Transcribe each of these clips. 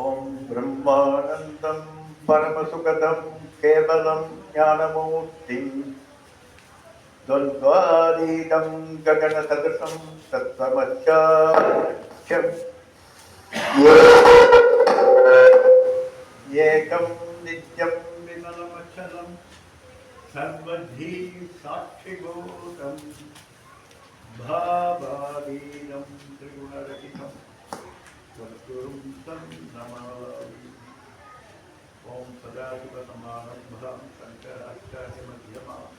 ஓம் பிரம்மானந்தம் பரமசுகதம் கேவலம் ஞானமூர்த்திம் துவந்த்வாதீதம் ககனசதசம் தத்வமச்சாட்சம் ஏகம் நித்யம் விமலமச்சலம் சர்வதீ சாட்சிபூதம் பாபாதீனம் திரிகுணரகிதம் சத்குரும் தம் நமாமி. ஓம் சதாசிவசமாரம்பாம் சங்கராச்சார்யமத்யமாம்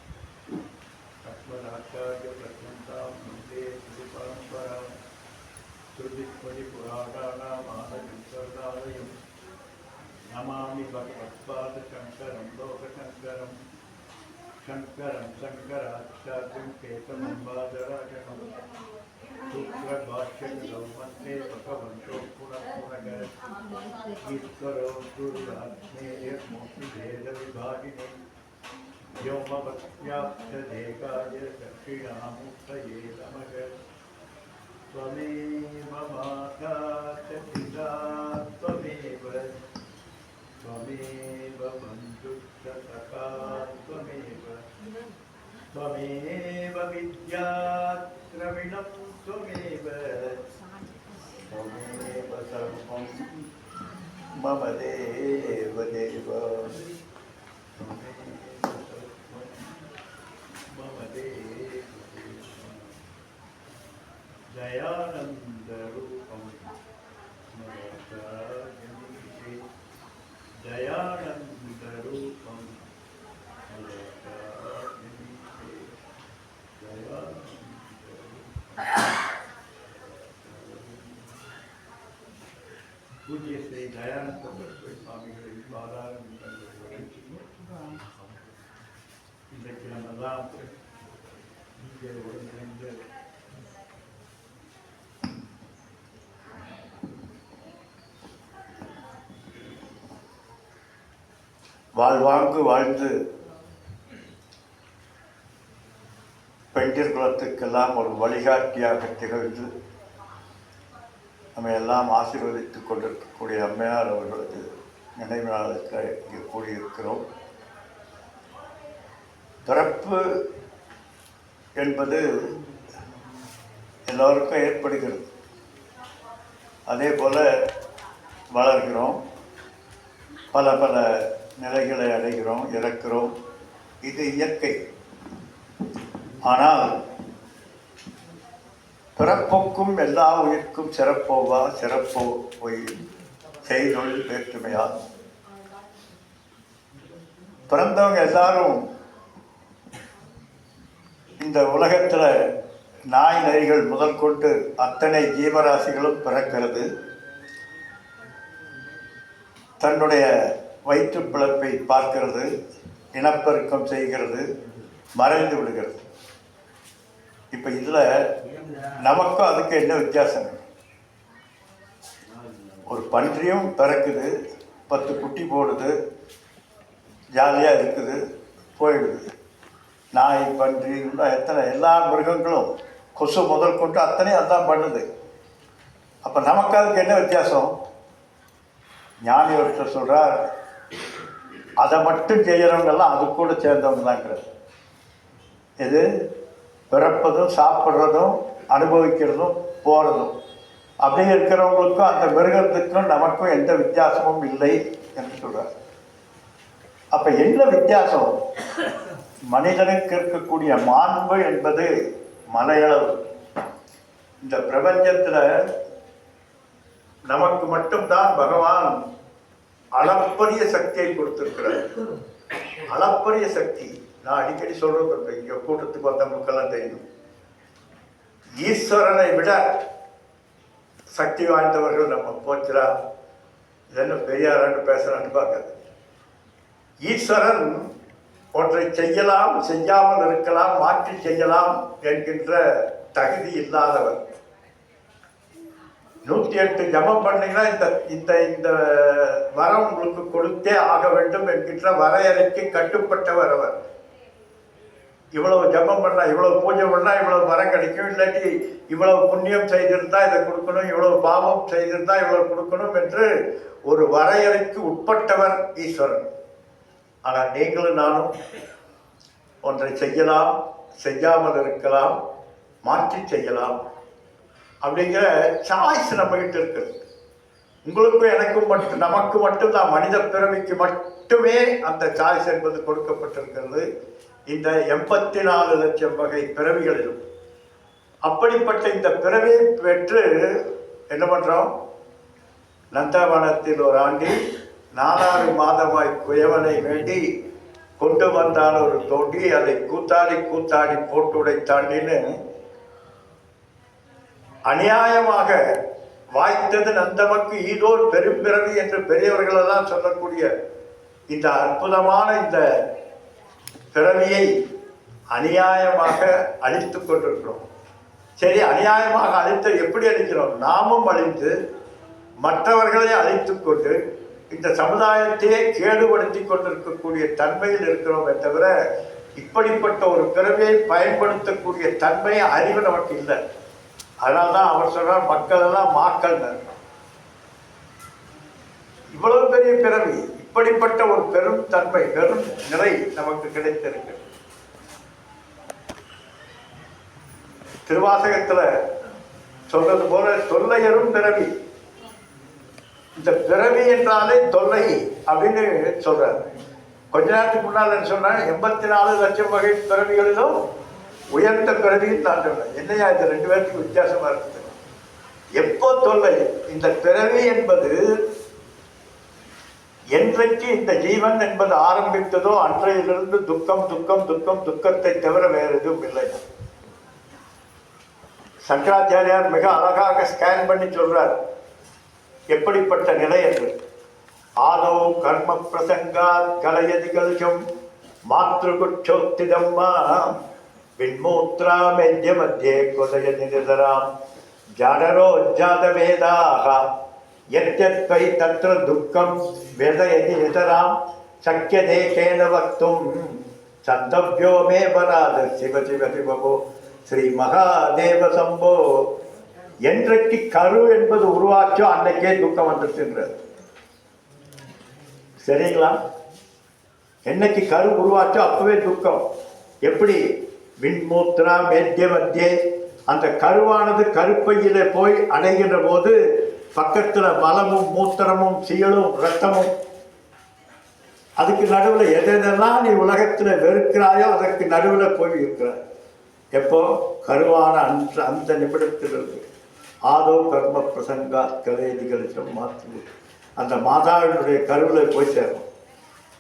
அஸ்மதாச்சார்யபர்யந்தாம் வந்தே குருபரம்பராம். ஸ்ருதிஸ்மதிபுராணானாம் ஆதிசங்கராலயம் நமாமி பகவத்பாதசங்கரம் லோகசங்கரம் சங்கரம் சங்கராச்சார்யம் கேசவம் பாதராஜகம் सूत्रभाष्यवन्ते भगवन्तो पुनः ईश्वरो गुरुरात्मेयमूर्तिभेदविभागिने व्योमवत्याप्तदेकाय दक्षिणामूर्तये नमः. त्वमेव माता च पिता त्वमेव त्वमेव बन्धुश्च सखा त्वमेव त्वमेव विद्या द्रविणं त्वमेव त्वमेव सर्वं मम देव देव त्वमेव सर्वं मम देव देव. दयानन्दरूपं स्मरतामिते दयानन्दरूपं पूज्य श्री दयानंद சுவாமிகளின் பாதாரம் இன்றைக்கு நம்மெல்லாம் இங்கே ஒருங்கிணைந்து வாழ்வாங்கு வாழ்ந்து பெண்டிர் குலத்துக்கெல்லாம் ஒரு வழிகாட்டியாக திகழ்ந்து நம்ம எல்லாம் ஆசீர்வதித்துக் கொண்டிருக்கக்கூடிய அம்மையார் அவர்களது நினைவு நாளுக்கு இங்கே கூடியிருக்கிறோம். பிறப்பு என்பது எல்லோருக்கும் ஏற்படுகிறது. அதே போல் வளர்கிறோம், பல பல நிலைகளை அடைகிறோம், இறக்கிறோம். இது இயற்கை. ஆனால் பிறப்புக்கும் எல்லா உயிர்க்கும் சிறப்போவா சிறப்போ போய் செய்தொழில் வேற்றுமையால் பிறந்தவங்க எல்லாரும் இந்த உலகத்தில் நாய் நரிகள் முதல் கொண்டு அத்தனை ஜீவராசிகளும் பிறக்கிறது. தன்னுடைய வயிற்று பிழப்பை பார்க்கிறது, இனப்பெருக்கம் செய்கிறது, மறைந்து விடுகிறது. இப்போ இதில் நமக்கும் அதுக்கு என்ன வித்தியாசம்? ஒரு பன்றியும் பிறக்குது, 10 குட்டி போடுது, ஜாலியாக இருக்குது, போயிடுது. நாய், பன்றி, எத்தனை எல்லா மிருகங்களும் கொசு முதல் கொண்டு அத்தனையும் அதான் பண்ணுது. அப்போ நமக்கு அதுக்கு என்ன வித்தியாசம்? ஞானி ஒருத்தர் சொல்கிறார், அதை மட்டும் செய்கிறவங்கெல்லாம் அது கூட சேர்ந்தவங்க தாங்கிறது. எது? பிறப்பதும் சாப்பிட்றதும் அனுபவிக்கிறதும் போகிறதும். அப்படி இருக்கிறவங்களுக்கும் அந்த மிருகத்துக்கும் நமக்கும் எந்த வித்தியாசமும் இல்லை என்று சொல்கிறார். அப்போ என்ன வித்தியாசம்? மனிதனுக்கு இருக்கக்கூடிய மாண்பு என்பது மலையளவு. இந்த பிரபஞ்சத்தில் நமக்கு மட்டும்தான் பகவான் அளப்பரிய சக்தியை கொடுத்திருக்கிறார். அளப்பரிய சக்தி. நான் அடிக்கடி சொல்றது, இங்கே கூட்டத்துக்கு வந்தவங்களுக்கெல்லாம் தெரியும், ஈஸ்வரனை விட சக்தி வாய்ந்தவர்கள் நம்ம போச்சுரா இதென்ன பெரியாரான்னு பேசுறான்னு பார்க்காது. ஈஸ்வரன் ஒன்றை செய்யலாம், செய்யாமல் இருக்கலாம், மாற்றி செய்யலாம் என்கின்ற தகுதி இல்லாதவர். 108 ஜபம் பண்ணீங்கன்னா இந்த இந்த இந்த வரம் உங்களுக்கு கொடுத்தே ஆக வேண்டும் என்கின்ற வரையறைக்கு கட்டுப்பட்டவர் அவர். இவ்வளவு ஜபம் பண்ணால், இவ்வளவு பூஜை பண்ணால் இவ்வளவு வரம் கிடைக்கும், இல்லாட்டி இவ்வளவு புண்ணியம் செய்திருந்தா இதை கொடுக்கணும், இவ்வளவு பாவம் செய்திருந்தா இவ்வளவு கொடுக்கணும் என்று ஒரு வரையறைக்கு உட்பட்டவர் ஈஸ்வரன். ஆனால் நீங்களும் நானும் ஒன்றை செய்யலாம், செய்யாமல் இருக்கலாம், மாற்றி செய்யலாம் அப்படிங்கிற சாய்ஸ் நம்மகிட்ட இருக்குது. உங்களுக்கும் எனக்கும் மட்டும், நமக்கு மட்டும்தான், மனித பிறவிக்கு மட்டுமே அந்த சாய்ஸ் என்பது கொடுக்கப்பட்டிருக்கிறது இந்த 84 லட்சம் வகை பிறவிகளிலும். அப்படிப்பட்ட இந்த பிறவியை பெற்று என்ன பண்ணுறோம்? நந்தவனத்தில் ஒரு ஆண்டி 4 மாதமாய் குயவனை வேண்டி கொண்டு வந்தான் ஒரு தோண்டி, அதை கூத்தாடி கூத்தாடி போட்டுடை தாண்டின்னு அநியாயமாக வாய்த்தது நந்தமக்கு ஈதோர் பெரும்பிறவி என்று பெரியவர்களெல்லாம் சொல்லக்கூடிய இந்த அற்புதமான இந்த பிறவியை அநியாயமாக அழித்து கொண்டிருக்கிறோம். சரி, அநியாயமாக அழித்து எப்படி அழிக்கிறோம்? நாமும் அழித்து மற்றவர்களை அழித்து கொண்டு இந்த சமுதாயத்தையே கேடுபடுத்தி கொண்டிருக்கக்கூடிய தன்மையில் இருக்கிறோமே தவிர இப்படிப்பட்ட ஒரு பிறவியை பயன்படுத்தக்கூடிய தன்மை, அறிவு நமக்கு இல்லை. அதனால்தான் அவர் சொல்றார், மக்கள் எல்லாம் மாக்கள். இவ்வளவு பெரிய பிறவி, இப்படிப்பட்ட ஒரு பெரும் தன்மை, பெரும் நிலை நமக்கு கிடைத்திருக்கு. திருவாசகத்துல சொல்றது போல தொல்லையரும் பிறவி. இந்த பிறவி என்றாலே தொல்லை அப்படின்னு சொல்றாரு. கொஞ்ச நேரத்துக்கு முன்னால் சொன்னா 84 லட்சம் வகை பிறவிகளிலும் உயர்ந்த பிறவின்னு நான் சொன்னேன். என்னையா இது 2 பேருக்கு வித்தியாசமா இருக்குது? எப்போ தொல்லை? இந்த பிறவி என்பது என்றைக்கு இந்த ஜீவன் என்பது ஆரம்பித்ததோ அன்றையிலிருந்து துக்கம் துக்கம் துக்கம், துக்கத்தை தவிர வேறு எதுவும் இல்லை. சங்கராச்சாரியார் மிக அழகாக ஸ்கேன் பண்ணி சொல்றார் எப்படிப்பட்ட நிலை என்று. ஆதோ கர்ம பிரசங்கா கலயதி கலுஷம் மாத்ருகுட்சோத்திதம்மா விண்மூத்ரா மெத்ய மத்தியே கொதயதி நிதராம் ஜாடரோ ஜாத வேதாக யத்யத்வை தத்ர துக்கம் வேதயதி நிதராம் சக்கியதே கேன வக்தும் சந்தவ்யோ மே வராத சிவ சிவ சிவபோ ஸ்ரீ மகாதேவ சம்போ. என்றைக்கு கரு என்பது உருவாச்சோ அன்னைக்கே துக்கம் வந்துருச்சுன்றது. சரிங்களா? என்னைக்கு கரு உருவாச்சோ அப்பவே துக்கம். எப்படி? விண்மூத்ரா மேத்திய மத்தியே, அந்த கருவானது கருப்பையில போய் அடைகின்ற போது பக்கத்துல மலமும் மூத்திரமும் சீலும் ரத்தமும், அதுக்கு நடுவில் எதெல்லாம் நீ உலகத்துல வெறுக்கிறாயோ அதற்கு நடுவில் போய் இருக்கிறாய். எப்போ? கருவான அந்த நிமிடத்திலிருந்து. ஆதோ கர்ம பிரசங்கா கலேதி கலிசம் மாற்று, அந்த மாதாவினுடைய கருவில் போய் சேரும்.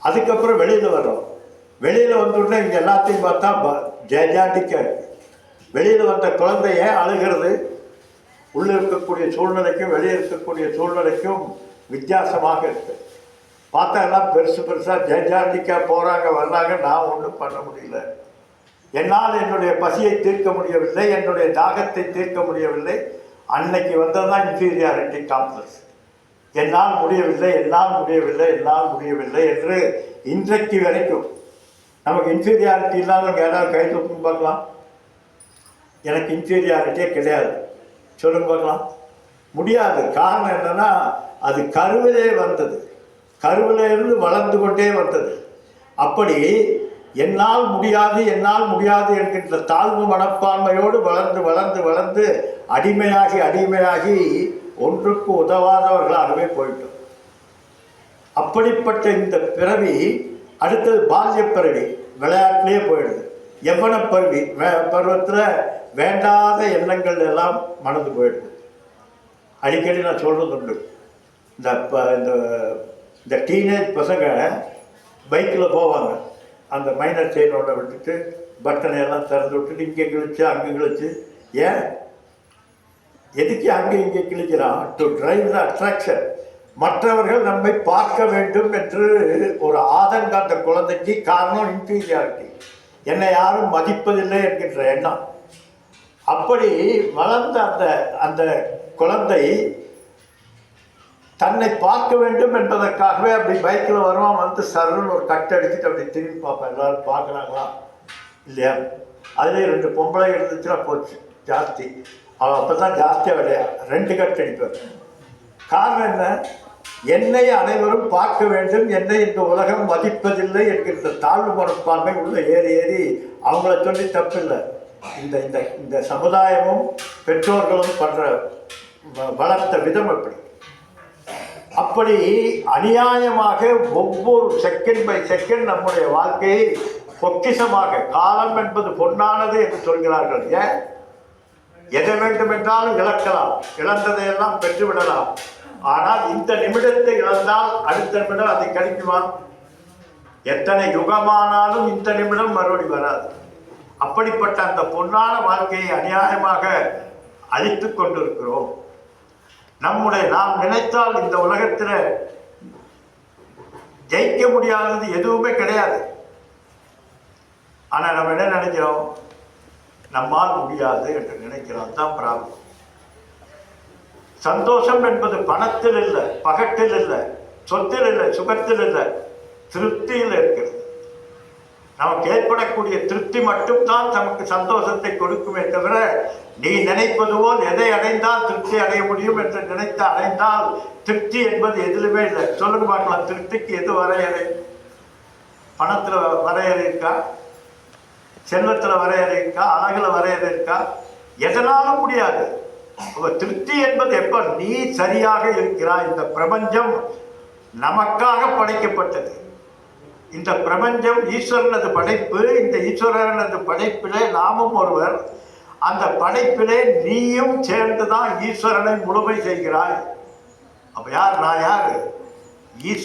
அதுக்கப்புறம் வெளியில் வரும். வெளியில் வந்துடனே இங்கே எல்லாத்தையும் பார்த்தா ஜெயஜாண்டிக்க வெளியில் வந்த குழந்தைய அழுகிறது. உள்ளே இருக்கக்கூடிய சூழ்நிலைக்கும் வெளியே இருக்கக்கூடிய சூழ்நிலைக்கும் வித்தியாசமாக இருக்கு. பார்த்தா எல்லாம் பெருசு பெருசாக ஜெயஜாண்டிக்கா போகிறாங்க வர்றாங்க. நான் ஒன்றும் பண்ண முடியல. என்னால் என்னுடைய பசியை தீர்க்க முடியவில்லை, என்னுடைய தாகத்தை தீர்க்க முடியவில்லை. அன்னைக்கு வந்ததுதான் இன்ஃபீரியாரிட்டி காம்ப்ளெக்ஸ். என்னால் முடியவில்லை, என்னால் முடியவில்லை, என்னால் முடியவில்லை என்று இன்றைக்கு வரைக்கும் நமக்கு இன்ஃபீரியாரிட்டி இல்லாதவங்க யாராவது கை தூக்கி பார்க்கலாம். எனக்கு இன்ஃபீரியாரிட்டியே கிடையாது சொல்லுங்க பார்க்கலாம். முடியாது. காரணம் என்னன்னா, அது கருவிலே வந்தது, கருவிலே இருந்து வளர்ந்து கொண்டே வந்தது. அப்படி என்னால் முடியாது, என்னால் முடியாது என்கின்ற தாழ்வு மனப்பான்மையோடு வளர்ந்து வளர்ந்து வளர்ந்து அடிமையாகி அடிமையாகி ஒன்றுக்கு உதவாதவர்களாகவே போயிட்டோம். அப்படிப்பட்ட இந்த பிறவி அடுத்தது பால்ய பிறவி, விளையாட்டிலே போயிடுது. யவன பருவி பருவத்தில் வேண்டாத எண்ணங்கள் எல்லாம் மனது போயிடுது. அடிக்கடி நான் சொல்கிறது உண்டு. இந்த டீனேஜ் பசங்க பைக்கில் போவாங்க, அந்த மைனர் செயினோட விட்டுட்டு பட்டனை எல்லாம் திறந்து விட்டுட்டு இங்கே கிழிச்சு அங்கே கிழிச்சு. ஏன் எதுக்கு அங்கே இங்கே கிழிக்கிறான்? To drive the attraction. மற்றவர்கள் நம்மை பார்க்க வேண்டும் என்று ஒரு ஆதங்கம் அந்த குழந்தைக்கு. காரணம் இன்ஃபீரியாரிட்டி, என்னை யாரும் மதிப்பதில்லை என்கின்ற எண்ணம். அப்படி வளர்ந்த அந்த அந்த குழந்தை தன்னை பார்க்க வேண்டும் என்பதற்காகவே அப்படி பைக்கில் வருவான். வந்து சருன்னு ஒரு கட் அடிச்சுட்டு அப்படி திரும்பி பார்ப்பேன், எல்லாரும் பார்க்குறாங்களா இல்லையா? அதுலேயும் 2 பொம்பளை இருந்துச்சுன்னா போச்சு, ஜாஸ்தி. அவன் அப்போ தான் ஜாஸ்தியாக விளையா 2 கட்டு அடிப்பார். காரணம் என்ன? என்னை அனைவரும் பார்க்க வேண்டும், என்னை இந்த உலகம் மதிப்பதில்லை என்கின்ற தாழ்வு மனப்பான்மை உள்ள ஏறி ஏறி அவங்கள சொல்லி தப்பில்லை. இந்த இந்த இந்த சமுதாயமும் பெற்றோர்களும் பண்ற வளர்த்த விதம் அப்படி அநியாயமாக ஒவ்வொரு செகண்ட் பை செகண்ட் நம்முடைய வாழ்க்கையை பொக்கிஷமாக, காலம் என்பது பொன்னானது என்று சொல்கிறார்கள். ஏன்? எதை வேண்டுமென்றாலும் இழக்கலாம், இழந்ததையெல்லாம் பெற்றுவிடலாம். ஆனால் இந்த நிமிடத்தை இழந்தால் அடுத்த நிமிடம் அதை கிடைக்குமா? எத்தனை யுகமானாலும் இந்த நிமிடம் மறுபடி வராது. அப்படிப்பட்ட அந்த பொன்னான வாழ்க்கையை அநியாயமாக அழித்து கொண்டிருக்கிறோம். நாம் நினைத்தால் இந்த உலகத்தில் ஜெயிக்க முடியாதது எதுவுமே கிடையாது. ஆனால் நம்ம என்ன நினைக்கிறோம்? நம்மால் முடியாது என்று நினைக்கிறோம். தான் ப்ராப்ளம். சந்தோஷம் என்பது பணத்தில் இல்லை, பகட்டில் இல்லை, சொத்தில் இல்லை, சுகத்தில் இல்லை, திருப்தியில் இருக்கிறது. நமக்கு ஏற்படக்கூடிய திருப்தி மட்டும்தான் நமக்கு சந்தோஷத்தை கொடுக்குமே தவிர, நீ நினைப்பது போல் எதை அடைந்தால் திருப்தி அடைய முடியும் என்று நினைத்து அடைந்தால் திருப்தி என்பது எதிலுமே இல்லை. சொல்லுங்க பார்க்கலாம், திருப்திக்கு எது வரையறை? பணத்தில் வரையறை இருக்கா? செல்வத்தில் வரையறை இருக்கா? அழகில் வரையறை இருக்கா? எதனாலும் முடியாது. திருப்தி என்பது எப்ப நீ சரியாக இருக்கிறாய். இந்த பிரபஞ்சம் நமக்காக படைக்கப்பட்டது. இந்த பிரபஞ்சம் ஈஸ்வரனது படைப்பு. இந்த ஈஸ்வரனது படைப்பிலே நாமும் ஒருவர். அந்த படைப்பிலே நீயும் சேர்ந்துதான் ஈஸ்வரனை முழுமை செய்கிறாய். அப்ப யார்? நான் யாரு? ஈஸ்வரன்.